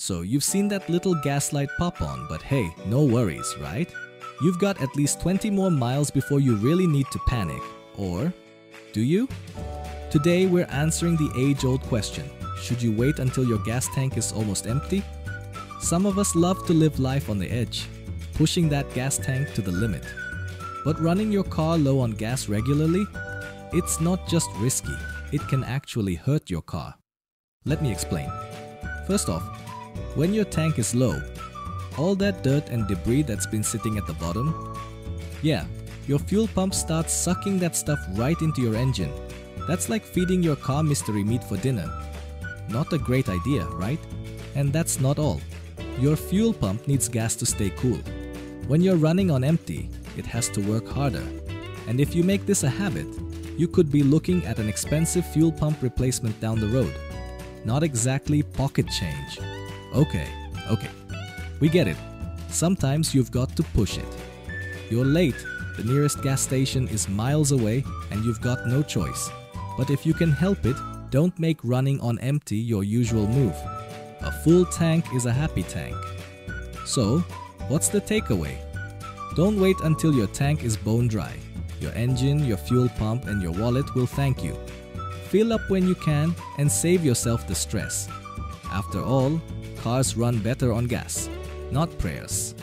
So you've seen that little gas light pop on, but hey, no worries, right? You've got at least 20 more miles before you really need to panic. Or do you? Today we're answering the age-old question. Should you wait until your gas tank is almost empty? Some of us love to live life on the edge, pushing that gas tank to the limit. But running your car low on gas regularly? It's not just risky, it can actually hurt your car. Let me explain. First off, when your tank is low, all that dirt and debris that's been sitting at the bottom, yeah, your fuel pump starts sucking that stuff right into your engine. That's like feeding your car mystery meat for dinner. Not a great idea, right? And that's not all. Your fuel pump needs gas to stay cool. When you're running on empty, it has to work harder. And if you make this a habit, you could be looking at an expensive fuel pump replacement down the road. Not exactly pocket change. Okay. We get it. Sometimes you've got to push it. You're late, the nearest gas station is miles away, and you've got no choice. But if you can help it, don't make running on empty your usual move. A full tank is a happy tank. So, what's the takeaway? Don't wait until your tank is bone dry. Your engine, your fuel pump, and your wallet will thank you. Fill up when you can and save yourself the stress. After all, cars run better on gas, not prayers.